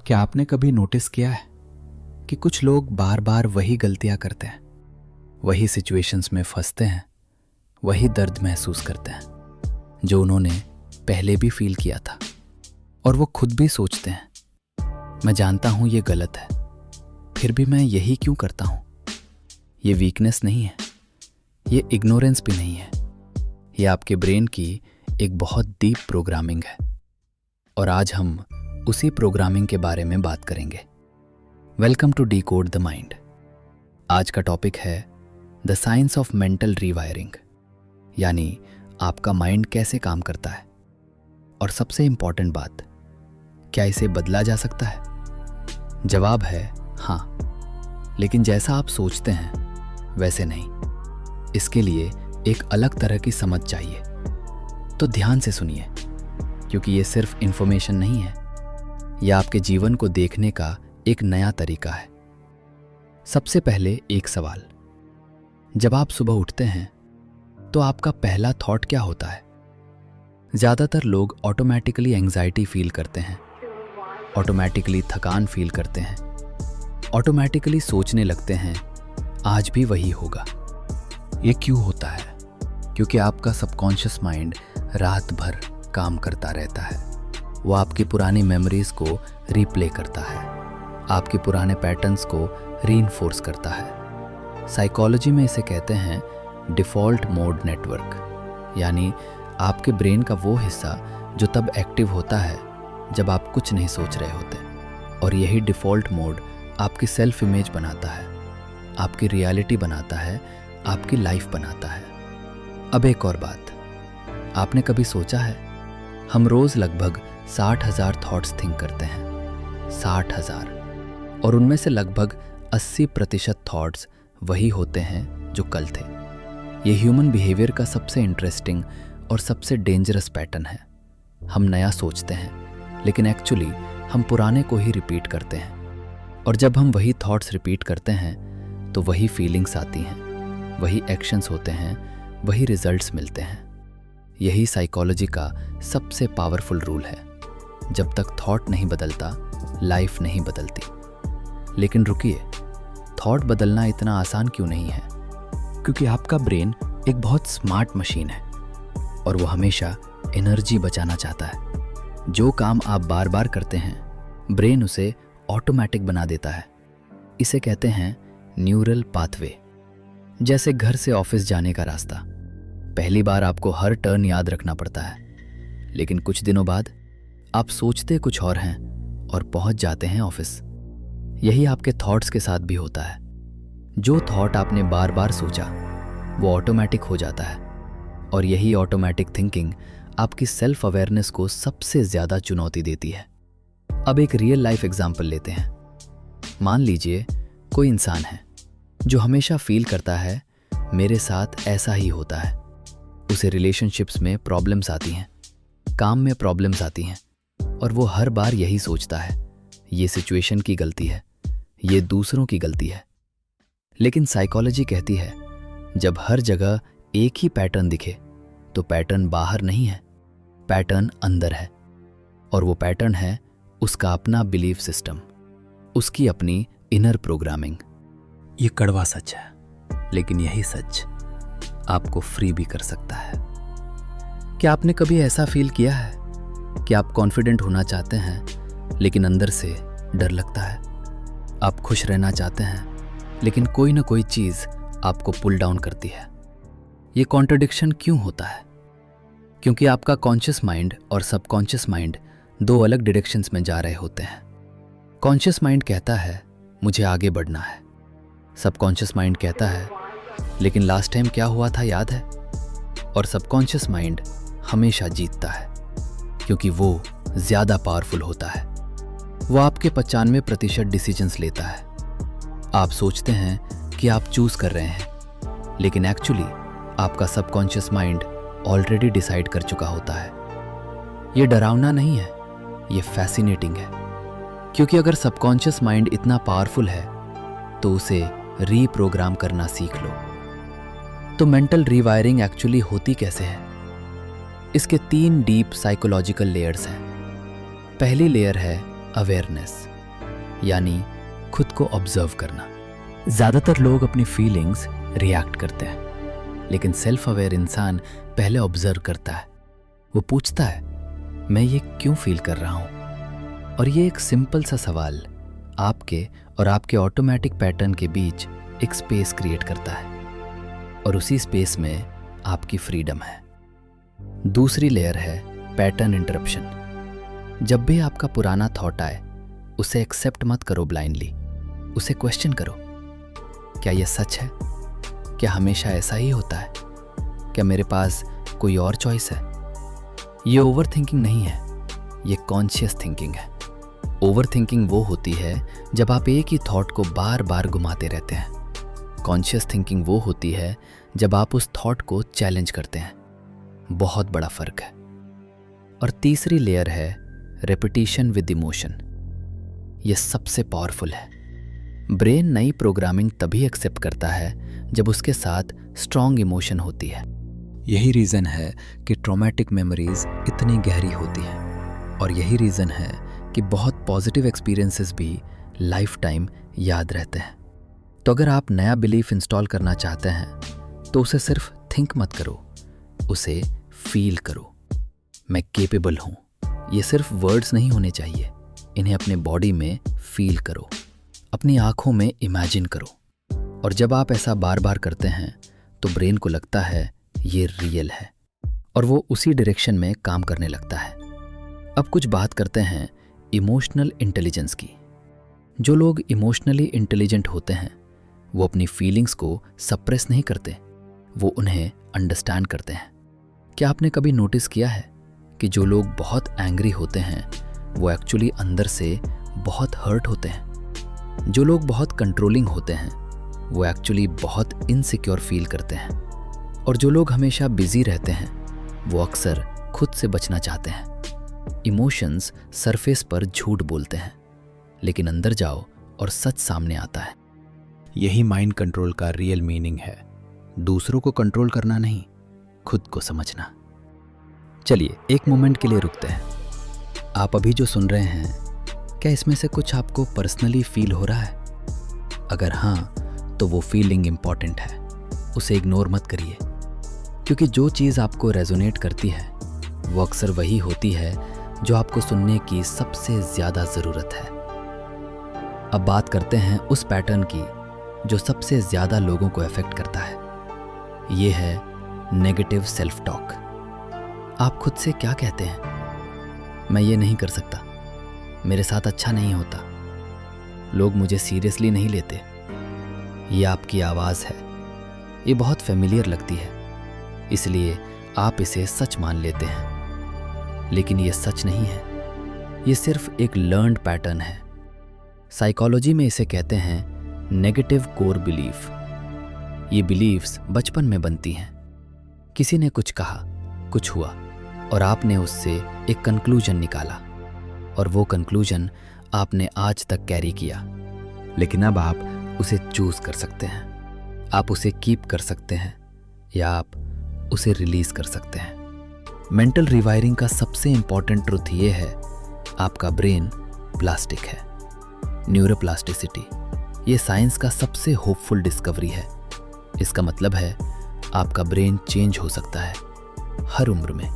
क्या आपने कभी नोटिस किया है कि कुछ लोग बार बार वही गलतियां करते हैं, वही सिचुएशंस में फंसते हैं, वही दर्द महसूस करते हैं जो उन्होंने पहले भी फील किया था, और वो खुद भी सोचते हैं मैं जानता हूं ये गलत है, फिर भी मैं यही क्यों करता हूं। ये वीकनेस नहीं है, ये इग्नोरेंस भी नहीं है, ये आपके ब्रेन की एक बहुत डीप प्रोग्रामिंग है। और आज हम उसी प्रोग्रामिंग के बारे में बात करेंगे। Welcome to decode the mind. आज का टॉपिक है the science of mental rewiring, यानी आपका माइंड कैसे काम करता है, और सबसे इंपॉर्टेंट बात, क्या इसे बदला जा सकता है। जवाब है हाँ, लेकिन जैसा आप सोचते हैं वैसे नहीं। इसके लिए एक अलग तरह की समझ चाहिए। तो ध्यान से सुनिए, क्योंकि ये सिर्फ इंफॉर्मेशन नहीं है, यह आपके जीवन को देखने का एक नया तरीका है। सबसे पहले एक सवाल, जब आप सुबह उठते हैं तो आपका पहला थॉट क्या होता है? ज़्यादातर लोग ऑटोमेटिकली एंजाइटी फील करते हैं, ऑटोमेटिकली थकान फील करते हैं, ऑटोमेटिकली सोचने लगते हैं आज भी वही होगा। ये क्यों होता है? क्योंकि आपका सबकॉन्शियस माइंड रात भर काम करता रहता है। वो आपकी पुरानी मेमोरीज को रिप्ले करता है, आपके पुराने पैटर्न्स को रीइंफोर्स करता है। साइकोलॉजी में इसे कहते हैं डिफ़ॉल्ट मोड नेटवर्क, यानी आपके ब्रेन का वो हिस्सा जो तब एक्टिव होता है जब आप कुछ नहीं सोच रहे होते। और यही डिफ़ॉल्ट मोड आपकी सेल्फ इमेज बनाता है, आपकी रियलिटी बनाता है, आपकी लाइफ बनाता है। अब एक और बात, आपने कभी सोचा है हम रोज़ लगभग 60,000 थॉट्स थिंक करते हैं, 60,000, और उनमें से लगभग 80% थॉट्स वही होते हैं जो कल थे। ये ह्यूमन बिहेवियर का सबसे इंटरेस्टिंग और सबसे डेंजरस पैटर्न है। हम नया सोचते हैं, लेकिन एक्चुअली हम पुराने को ही रिपीट करते हैं। और जब हम वही थॉट्स रिपीट करते हैं तो वही फीलिंग्स आती हैं, वही एक्शंस होते हैं, वही रिजल्ट्स मिलते हैं। यही साइकोलॉजी का सबसे पावरफुल रूल है। जब तक थॉट नहीं बदलता, लाइफ नहीं बदलती। लेकिन रुकिए, थॉट बदलना इतना आसान क्यों नहीं है? क्योंकि आपका ब्रेन एक बहुत स्मार्ट मशीन है, और वो हमेशा एनर्जी बचाना चाहता है। जो काम आप बार बार करते हैं, ब्रेन उसे ऑटोमेटिक बना देता है। इसे कहते हैं न्यूरल पाथवे। जैसे घर से ऑफिस जाने का रास्ता, पहली बार आपको हर टर्न याद रखना पड़ता है, लेकिन कुछ दिनों बाद आप सोचते कुछ और हैं और पहुंच जाते हैं ऑफिस। यही आपके थॉट्स के साथ भी होता है। जो थॉट आपने बार बार सोचा वो ऑटोमेटिक हो जाता है, और यही ऑटोमेटिक थिंकिंग आपकी सेल्फ अवेयरनेस को सबसे ज़्यादा चुनौती देती है। अब एक रियल लाइफ एग्जाम्पल लेते हैं। मान लीजिए कोई इंसान है जो हमेशा फील करता है मेरे साथ ऐसा ही होता है। उसे रिलेशनशिप्स में प्रॉब्लम्स आती हैं, काम में प्रॉब्लम्स आती हैं, और वो हर बार यही सोचता है ये सिचुएशन की गलती है, ये दूसरों की गलती है। लेकिन साइकोलॉजी कहती है जब हर जगह एक ही पैटर्न दिखे तो पैटर्न बाहर नहीं है, पैटर्न अंदर है। और वो पैटर्न है उसका अपना बिलीफ सिस्टम, उसकी अपनी इनर प्रोग्रामिंग। ये कड़वा सच है, लेकिन यही सच आपको फ्री भी कर सकता है। क्या आपने कभी ऐसा फील किया है कि आप कॉन्फिडेंट होना चाहते हैं, लेकिन अंदर से डर लगता है? आप खुश रहना चाहते हैं, लेकिन कोई ना कोई चीज़ आपको पुल डाउन करती है। ये कॉन्ट्रडिक्शन क्यों होता है? क्योंकि आपका कॉन्शियस माइंड और सबकॉन्शियस माइंड दो अलग डायरेक्शंस में जा रहे होते हैं। कॉन्शियस माइंड कहता है मुझे आगे बढ़ना है, सबकॉन्शियस माइंड कहता है लेकिन लास्ट टाइम क्या हुआ था याद है? और सबकॉन्शियस माइंड हमेशा जीतता है, क्योंकि वो ज़्यादा पावरफुल होता है। वो आपके 95% डिसीजंस लेता है। आप सोचते हैं कि आप चूज़ कर रहे हैं, लेकिन एक्चुअली आपका सबकॉन्शियस माइंड ऑलरेडी डिसाइड कर चुका होता है। ये डरावना नहीं है, ये फैसिनेटिंग है। क्योंकि अगर सबकॉन्शियस माइंड इतना पावरफुल है तो उसे रीप्रोग्राम करना सीख लो। तो मेंटल रीवायरिंग एक्चुअली होती कैसे है? इसके 3 डीप साइकोलॉजिकल लेयर्स हैं। पहली लेयर है अवेयरनेस, यानी खुद को ऑब्जर्व करना। ज़्यादातर लोग अपनी फीलिंग्स रिएक्ट करते हैं, लेकिन सेल्फ अवेयर इंसान पहले ऑब्जर्व करता है। वो पूछता है, मैं ये क्यों फील कर रहा हूँ? और ये एक सिंपल सा सवाल आपके और आपके ऑटोमेटिक पैटर्न के बीच एक स्पेस क्रिएट करता है, और उसी स्पेस में आपकी फ्रीडम है। दूसरी लेयर है पैटर्न इंटरप्शन। जब भी आपका पुराना थॉट आए, उसे एक्सेप्ट मत करो ब्लाइंडली, उसे क्वेश्चन करो। क्या यह सच है? क्या हमेशा ऐसा ही होता है? क्या मेरे पास कोई और चॉइस है? ये ओवर थिंकिंग नहीं है, ये कॉन्शियस थिंकिंग है। ओवर थिंकिंग वो होती है जब आप एक ही थॉट को बार बार घुमाते रहते हैं। कॉन्शियस थिंकिंग वो होती है जब आप उस थॉट को चैलेंज करते हैं। बहुत बड़ा फर्क है। और तीसरी लेयर है रेपिटेशन विद इमोशन। यह सबसे पावरफुल है। ब्रेन नई प्रोग्रामिंग तभी एक्सेप्ट करता है जब उसके साथ स्ट्रॉन्ग इमोशन होती है। यही रीज़न है कि ट्रॉमेटिक मेमोरीज इतनी गहरी होती हैं, और यही रीज़न है कि बहुत पॉजिटिव एक्सपीरियंसेस भी लाइफ टाइम याद रहते हैं। तो अगर आप नया बिलीफ इंस्टॉल करना चाहते हैं तो उसे सिर्फ थिंक मत करो, उसे फील करो। मैं केपेबल हूँ, ये सिर्फ वर्ड्स नहीं होने चाहिए, इन्हें अपने बॉडी में फील करो, अपनी आंखों में इमेजिन करो। और जब आप ऐसा बार बार करते हैं तो ब्रेन को लगता है ये रियल है, और वो उसी डायरेक्शन में काम करने लगता है। अब कुछ बात करते हैं इमोशनल इंटेलिजेंस की। जो लोग इमोशनली इंटेलिजेंट होते हैं वो अपनी फीलिंग्स को सप्रेस नहीं करते, वो उन्हें अंडरस्टैंड करते हैं। क्या आपने कभी नोटिस किया है कि जो लोग बहुत एंग्री होते हैं वो एक्चुअली अंदर से बहुत हर्ट होते हैं? जो लोग बहुत कंट्रोलिंग होते हैं वो एक्चुअली बहुत इनसिक्योर फील करते हैं। और जो लोग हमेशा बिजी रहते हैं वो अक्सर खुद से बचना चाहते हैं। इमोशंस सरफेस पर झूठ बोलते हैं, लेकिन अंदर जाओ और सच सामने आता है। यही माइंड कंट्रोल का रियल मीनिंग है। दूसरों को कंट्रोल करना नहीं, खुद को समझना। चलिए एक मोमेंट के लिए रुकते हैं। आप अभी जो सुन रहे हैं, क्या इसमें से कुछ आपको पर्सनली फील हो रहा है? अगर हाँ, तो वो फीलिंग इंपॉर्टेंट है, उसे इग्नोर मत करिए। क्योंकि जो चीज़ आपको रेजोनेट करती है वो अक्सर वही होती है जो आपको सुनने की सबसे ज़्यादा ज़रूरत है। अब बात करते हैं उस पैटर्न की जो सबसे ज़्यादा लोगों को अफेक्ट करता है। ये है नेगेटिव सेल्फ टॉक। आप खुद से क्या कहते हैं? मैं ये नहीं कर सकता, मेरे साथ अच्छा नहीं होता, लोग मुझे सीरियसली नहीं लेते। ये आपकी आवाज़ है। ये बहुत फेमिलियर लगती है, इसलिए आप इसे सच मान लेते हैं, लेकिन ये सच नहीं है। ये सिर्फ एक लर्न्ड पैटर्न है। साइकोलॉजी में इसे कहते हैं नेगेटिव कोर बिलीफ। ये बिलीफ्स बचपन में बनती हैं। किसी ने कुछ कहा, कुछ हुआ, और आपने उससे एक कंक्लूजन निकाला, और वो कंक्लूजन आपने आज तक कैरी किया। लेकिन अब आप उसे चूज कर सकते हैं। आप उसे कीप कर सकते हैं या आप उसे रिलीज कर सकते हैं। मेंटल रिवायरिंग का सबसे इंपॉर्टेंट ट्रुथ ये है, आपका ब्रेन प्लास्टिक है। न्यूरोप्लास्टिसिटी ये साइंस का सबसे होपफुल डिस्कवरी है। इसका मतलब है आपका ब्रेन चेंज हो सकता है हर उम्र में।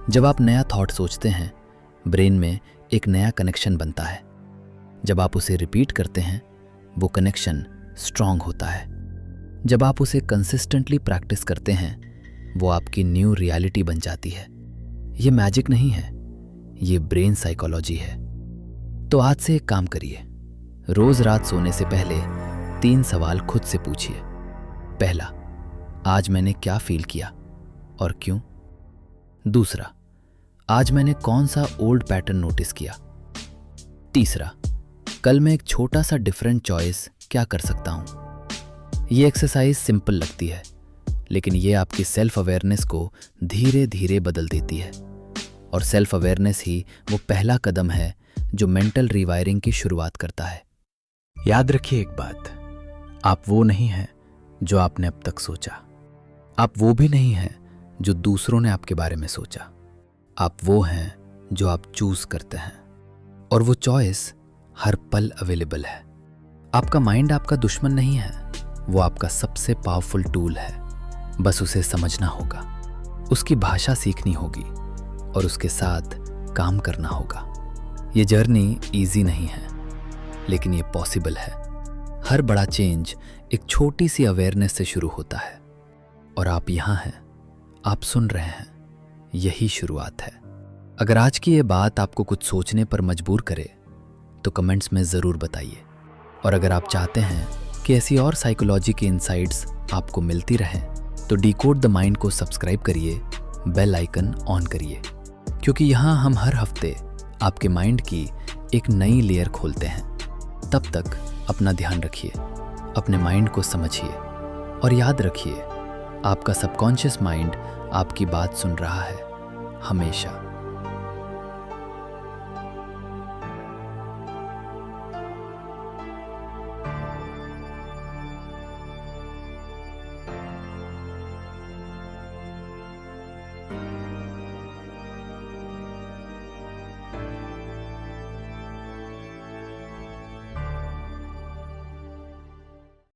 जब आप नया थॉट सोचते हैं, ब्रेन में एक नया कनेक्शन बनता है। जब आप उसे रिपीट करते हैं, वो कनेक्शन स्ट्रांग होता है। जब आप उसे कंसिस्टेंटली प्रैक्टिस करते हैं, वो आपकी न्यू रियलिटी बन जाती है। ये मैजिक नहीं है, ये ब्रेन साइकोलॉजी है। तो आज से एक काम करिए, रोज रात सोने से पहले 3 सवाल खुद से पूछिए। पहला, आज मैंने क्या फील किया और क्यों? दूसरा, आज मैंने कौन सा ओल्ड पैटर्न नोटिस किया? तीसरा, कल मैं एक छोटा सा डिफरेंट चॉइस क्या कर सकता हूं? ये एक्सरसाइज सिंपल लगती है, लेकिन ये आपकी सेल्फ अवेयरनेस को धीरे धीरे बदल देती है। और सेल्फ अवेयरनेस ही वो पहला कदम है जो मेंटल रिवायरिंग की शुरुआत करता है। याद रखिए एक बात, आप वो नहीं हैं जो आपने अब तक सोचा। आप वो भी नहीं हैं जो दूसरों ने आपके बारे में सोचा। आप वो हैं जो आप चूज करते हैं, और वो चॉइस हर पल अवेलेबल है। आपका माइंड आपका दुश्मन नहीं है, वो आपका सबसे पावरफुल टूल है। बस उसे समझना होगा, उसकी भाषा सीखनी होगी और उसके साथ काम करना होगा। ये जर्नी इजी नहीं है, लेकिन ये पॉसिबल है। हर बड़ा चेंज एक छोटी सी अवेयरनेस से शुरू होता है और आप यहाँ हैं, आप सुन रहे हैं, यही शुरुआत है। अगर आज की ये बात आपको कुछ सोचने पर मजबूर करे तो कमेंट्स में ज़रूर बताइए। और अगर आप चाहते हैं कि ऐसी और साइकोलॉजी की इनसाइट्स आपको मिलती रहें तो डिकोड द माइंड को सब्सक्राइब करिए, बेल आइकन ऑन करिए, क्योंकि यहाँ हम हर हफ्ते आपके माइंड की एक नई लेयर खोलते हैं। तब तक अपना ध्यान रखिए, अपने माइंड को समझिए और याद रखिए, आपका सबकॉन्शियस माइंड आपकी बात सुन रहा है हमेशा।